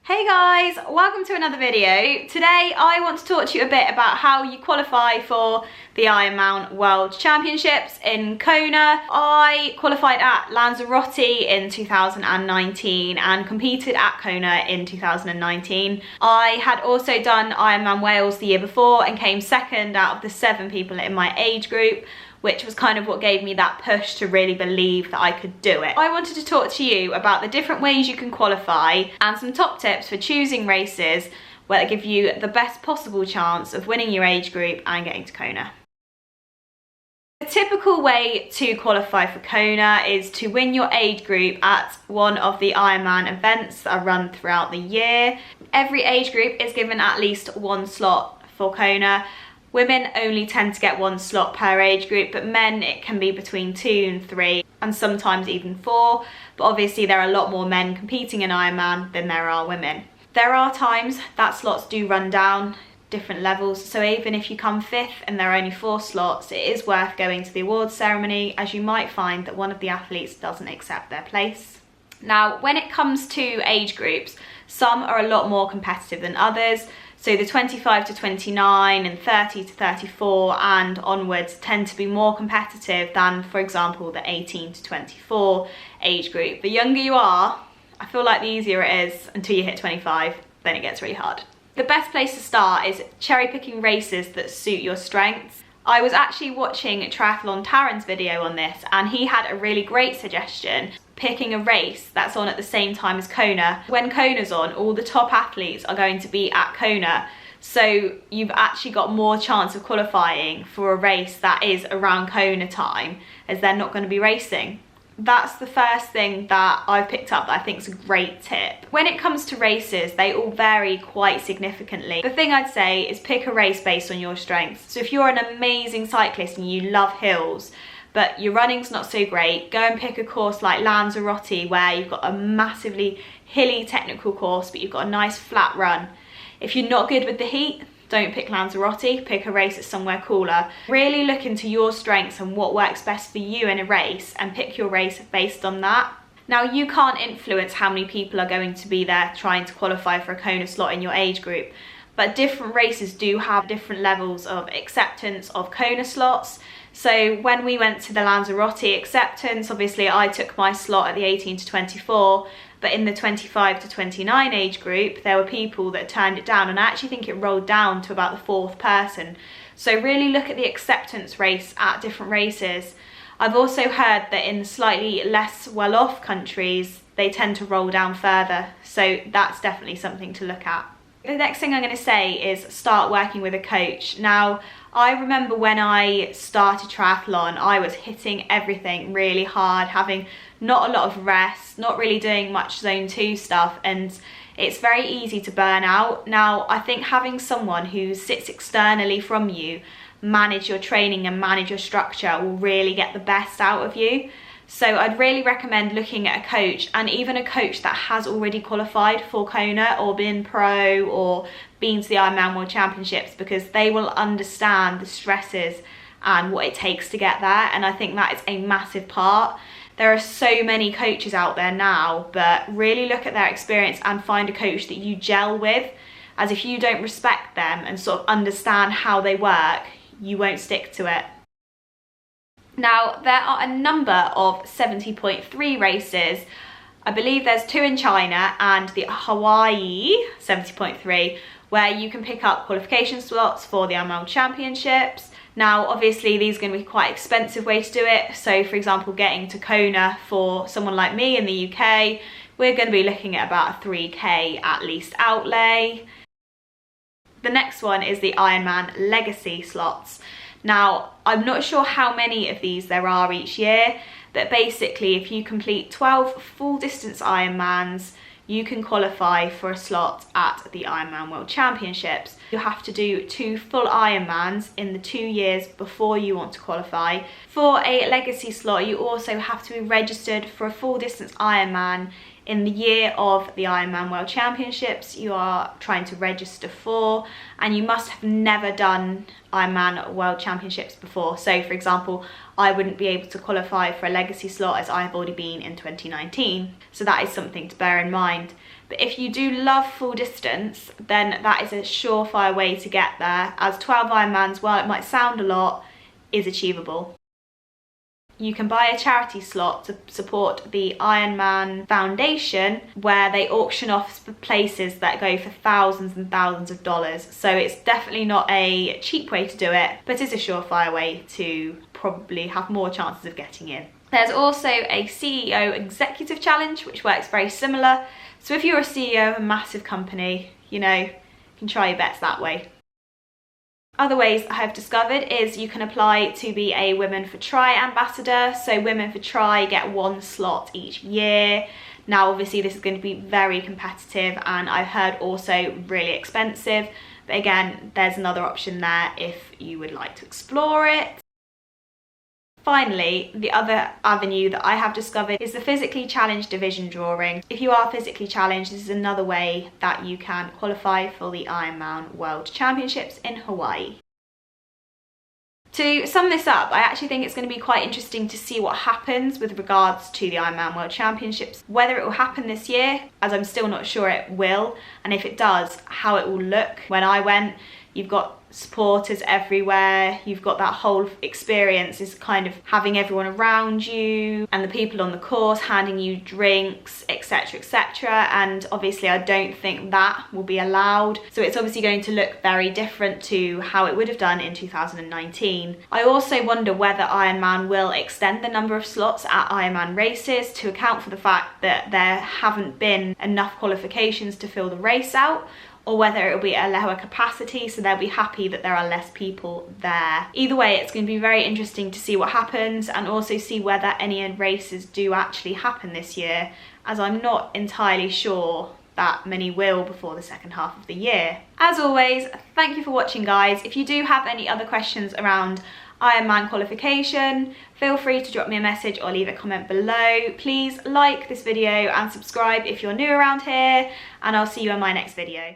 Hey guys, welcome to another video. Today I want to talk to you a bit about how you qualify for the Ironman World Championships in Kona. I qualified at Lanzarote in 2019 and competed at Kona in 2019. I had also done Ironman Wales the year before and came second out of the 7 people in my age group, which was kind of what gave me that push to really believe that I could do it. I wanted to talk to you about the different ways you can qualify and some top tips for choosing races where they give you the best possible chance of winning your age group and getting to Kona. The typical way to qualify for Kona is to win your age group at one of the Ironman events that are run throughout the year. Every age group is given at least 1 slot for Kona. Women only tend to get 1 slot per age group, but men it can be between 2 and 3 and sometimes even 4. But obviously there are a lot more men competing in Ironman than there are women. There are times that slots do run down different levels, so even if you come 5th and there are only 4 slots, it is worth going to the awards ceremony, as you might find that one of the athletes doesn't accept their place. Now, when it comes to age groups, some are a lot more competitive than others. So the 25 to 29 and 30 to 34 and onwards tend to be more competitive than, for example, the 18 to 24 age group. The younger you are, I feel like the easier it is until you hit 25, then it gets really hard. The best place to start is cherry picking races that suit your strengths. I was actually watching Triathlon Taryn's video on this and he had a really great suggestion, picking a race that's on at the same time as Kona. When Kona's on, all the top athletes are going to be at Kona, so you've actually got more chance of qualifying for a race that is around Kona time, as they're not going to be racing. That's the first thing that I've picked up that I think is a great tip. When it comes to races, they all vary quite significantly. The thing I'd say is pick a race based on your strengths. So if you're an amazing cyclist and you love hills, but your running's not so great, go and pick a course like Lanzarote where you've got a massively hilly technical course, but you've got a nice flat run. If you're not good with the heat, don't pick Lanzarote, pick a race that's somewhere cooler. Really look into your strengths and what works best for you in a race and pick your race based on that. Now, you can't influence how many people are going to be there trying to qualify for a Kona slot in your age group, but different races do have different levels of acceptance of Kona slots. So when we went to the Lanzarote acceptance, obviously I took my slot at the 18 to 24, but in the 25 to 29 age group, there were people that turned it down, and I actually think it rolled down to about the 4th person. So really look at the acceptance race at different races. I've also heard that in slightly less well-off countries, they tend to roll down further. So that's definitely something to look at. The next thing I'm going to say is start working with a coach. Now, I remember when I started triathlon, I was hitting everything really hard, having not a lot of rest, not really doing much zone 2 stuff, and it's very easy to burn out. Now, I think having someone who sits externally from you, manage your training and manage your structure will really get the best out of you. So I'd really recommend looking at a coach, and even a coach that has already qualified for Kona or been pro or been to the Ironman World Championships, because they will understand the stresses and what it takes to get there, and I think that is a massive part. There are so many coaches out there now, but really look at their experience and find a coach that you gel with, as if you don't respect them and sort of understand how they work, you won't stick to it. Now, there are a number of 70.3 races. I believe there's 2 in China and the Hawaii 70.3, where you can pick up qualification slots for the Ironman World Championships. Now, obviously, these are going to be quite expensive way to do it. So, for example, getting to Kona for someone like me in the UK, we're going to be looking at about a 3K at least outlay. The next one is the Ironman Legacy slots. Now, I'm not sure how many of these there are each year, but basically if you complete 12 full distance Ironmans, you can qualify for a slot at the Ironman World Championships. You have to do 2 full Ironmans in the 2 years before you want to qualify. For a legacy slot, you also have to be registered for a full distance Ironman in the year of the Ironman World Championships you are trying to register for, and you must have never done Ironman World Championships before. So for example, I wouldn't be able to qualify for a legacy slot as I've already been in 2019. So that is something to bear in mind. But if you do love full distance, then that is a surefire way to get there, as 12 Ironmans, while it might sound a lot, is achievable. You can buy a charity slot to support the Ironman Foundation, where they auction off places that go for thousands and thousands of dollars. So it's definitely not a cheap way to do it, but it's a surefire way to probably have more chances of getting in. There's also a CEO Executive Challenge, which works very similar. So if you're a CEO of a massive company, you know, you can try your bets that way. Other ways I have discovered is you can apply to be a Women for Tri ambassador. So Women for Tri get 1 slot each year. Now obviously this is going to be very competitive, and I've heard also really expensive. But again, there's another option there if you would like to explore it. Finally, the other avenue that I have discovered is the physically challenged division drawing. If you are physically challenged, this is another way that you can qualify for the Ironman World Championships in Hawaii. To sum this up, I actually think it's going to be quite interesting to see what happens with regards to the Ironman World Championships, whether it will happen this year, as I'm still not sure it will, and if it does, how it will look. When I went, you've got supporters everywhere, you've got that whole experience is kind of having everyone around you and the people on the course handing you drinks, etc, etc, and obviously I don't think that will be allowed, so it's obviously going to look very different to how it would have done in 2019. I also wonder whether Ironman will extend the number of slots at Ironman races to account for the fact that there haven't been enough qualifications to fill the race out, or whether it'll be at a lower capacity, so they'll be happy that there are less people there. Either way, it's going to be very interesting to see what happens, and also see whether any races do actually happen this year, as I'm not entirely sure that many will before the second half of the year. As always, thank you for watching, guys. If you do have any other questions around Ironman qualification, feel free to drop me a message or leave a comment below. Please like this video and subscribe if you're new around here, and I'll see you in my next video.